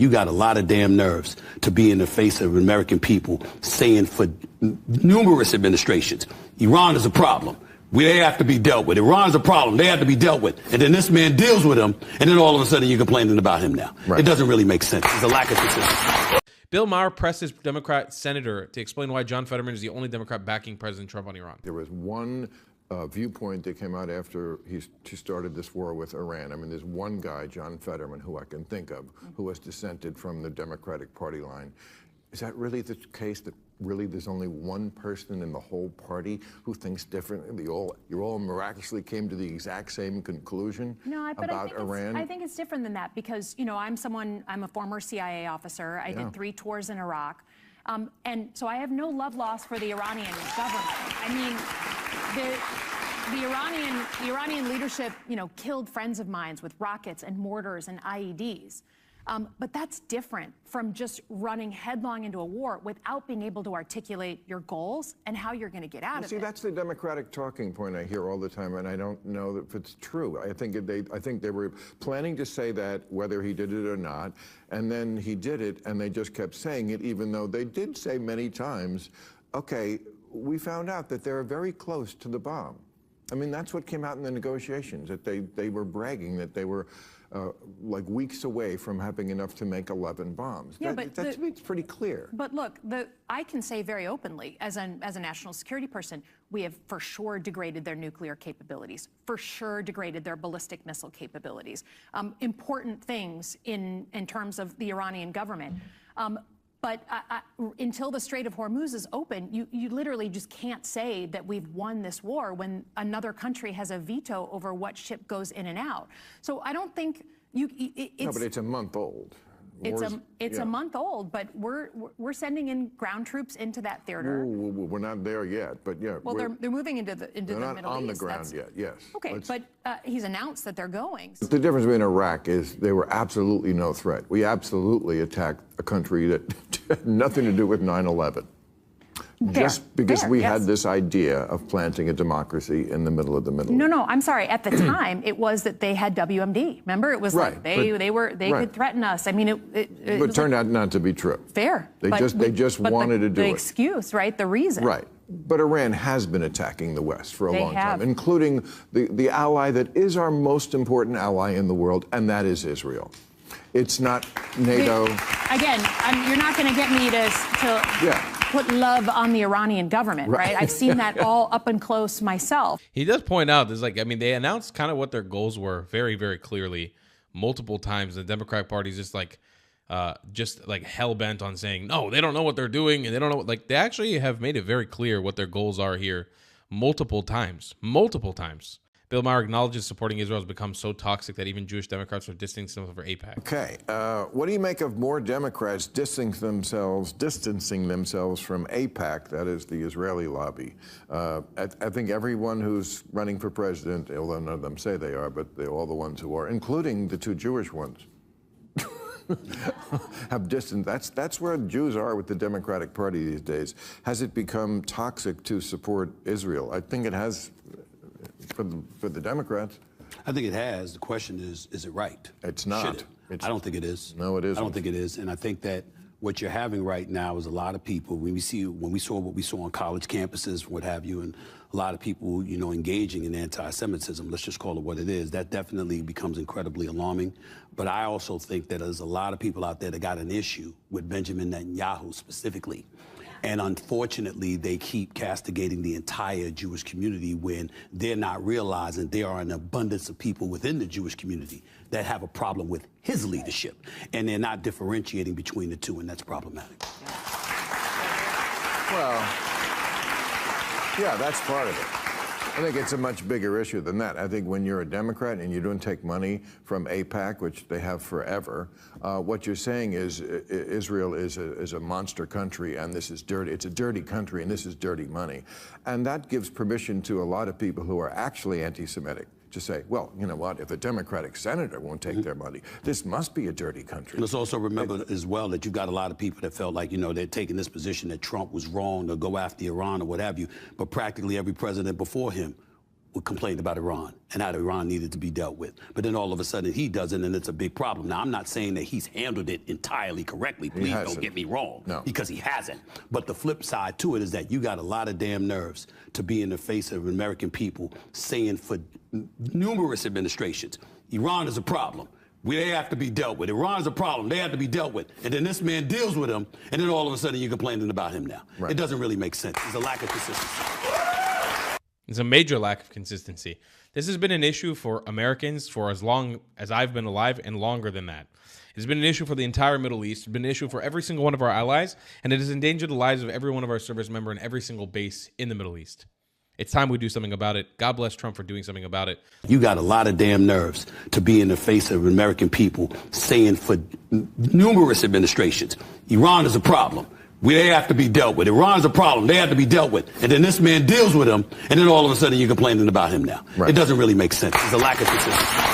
you got a lot of damn nerves to be in the face of American people saying for numerous administrations, Iran is a problem. They have to be dealt with. Iran's a problem. They have to be dealt with. And then this man deals with them, and then all of a sudden you're complaining about him now. Right. It doesn't really make sense. It's a lack of consistency. Bill Maher pressed his Democrat senator to explain why John Fetterman is the only Democrat backing President Trump on Iran. There was one viewpoint that came out after he started this war with Iran. I mean, there's one guy, John Fetterman, who I can think of, who has dissented from the Democratic Party line. Is that really the case, that really there's only one person in the whole party who thinks differently? You all miraculously came to the exact same conclusion about Iran? I think it's different than that because, you know, I'm a former CIA officer. I did 3 tours in Iraq. And so I have no love lost for the Iranian government. I mean, the Iranian leadership, you know, killed friends of mine with rockets and mortars and IEDs. But that's different from just running headlong into a war without being able to articulate your goals and how you're going to get out of it. See, that's the Democratic talking point I hear all the time, and I don't know if it's true. I think they were planning to say that whether he did it or not, and then he did it, and they just kept saying it, even though they did say many times, okay, we found out that they're very close to the bomb. I mean, that's what came out in the negotiations, that they were bragging that they were like weeks away from having enough to make 11 bombs. Yeah, it's pretty clear. But look, I can say very openly, as a national security person, we have for sure degraded their nuclear capabilities, for sure degraded their ballistic missile capabilities. Important things in terms of the Iranian government. But until the Strait of Hormuz is open, you literally just can't say that we've won this war when another country has a veto over what ship goes in and out. So I don't think no, but it's a month old. It's a month old, but we're sending in ground troops into that theater. Ooh, we're not there yet, but yeah. Well, they're moving into the Middle East. They're not on the ground yet. Yes. Okay, but he's announced that they're going. The difference between Iraq is they were absolutely no threat. We absolutely attacked a country that had nothing to do with 9/11. Just because we had this idea of planting a democracy in the middle of the Middle East. No, I'm sorry. At the time, it was that they had WMD. Remember, it was like they could threaten us. I mean, it turned out not to be true. Fair. They just wanted to do it. The excuse, right? The reason. Right. But Iran has been attacking the West for a long time, including the ally that is our most important ally in the world, and that is Israel. It's not NATO. Again, you're not going to get me to put love on the Iranian government, right? I've seen that all up and close myself. He does point out, there's they announced kind of what their goals were very, very clearly multiple times. The Democratic Party is just hell bent on saying, no, they don't know what they're doing. And they don't know they actually have made it very clear what their goals are here multiple times. Bill Maher acknowledges supporting Israel has become so toxic that even Jewish Democrats are distancing themselves from AIPAC. Okay, what do you make of more Democrats distancing themselves from AIPAC, that is the Israeli lobby? I think everyone who's running for president, although none of them say they are, but they're all the ones who are, including the 2 Jewish ones, have distanced. That's where Jews are with the Democratic Party these days. Has it become toxic to support Israel? I think it has. For the Democrats. I think it has. The question is it right? It's not. I don't think it is. No, it isn't. I don't think it is. And I think that what you're having right now is a lot of people, when we saw what we saw on college campuses, what have you, and a lot of people, engaging in anti-Semitism, let's just call it what it is, that definitely becomes incredibly alarming. But I also think that there's a lot of people out there that got an issue with Benjamin Netanyahu specifically. And unfortunately, they keep castigating the entire Jewish community when they're not realizing there are an abundance of people within the Jewish community that have a problem with his leadership. And they're not differentiating between the two, and that's problematic. Well, yeah, that's part of it. I think it's a much bigger issue than that. I think when you're a Democrat and you don't take money from AIPAC, which they have forever, what you're saying is Israel is a monster country and this is dirty. It's a dirty country and this is dirty money. And that gives permission to a lot of people who are actually anti-Semitic to say, well, you know what, if a Democratic senator won't take their money, this must be a dirty country. Let's also remember as well that you've got a lot of people that felt like, they're taking this position that Trump was wrong to go after Iran or what have you, but practically every president before him complained about Iran and how Iran needed to be dealt with. But then all of a sudden he doesn't, and it's a big problem. Now, I'm not saying that he's handled it entirely correctly. Please don't get me wrong. No. Because he hasn't. But the flip side to it is that you got a lot of damn nerves to be in the face of American people saying for numerous administrations, Iran is a problem. They have to be dealt with. Iran is a problem. They have to be dealt with. And then this man deals with them, and then all of a sudden you're complaining about him now. Right. It doesn't really make sense. There's a lack of consistency. There's a major lack of consistency. This has been an issue for Americans for as long as I've been alive and longer than that. It's been an issue for the entire Middle East. It's been an issue for every single one of our allies, and it has endangered the lives of every one of our service members in every single base in the Middle East. It's time we do something about it. God bless Trump for doing something about it. You got a lot of damn nerves to be in the face of American people saying for numerous administrations, Iran is a problem. They have to be dealt with. Iran is a problem. They have to be dealt with. And then this man deals with them, and then all of a sudden you're complaining about him now. Right. It doesn't really make sense. There's a lack of consistency.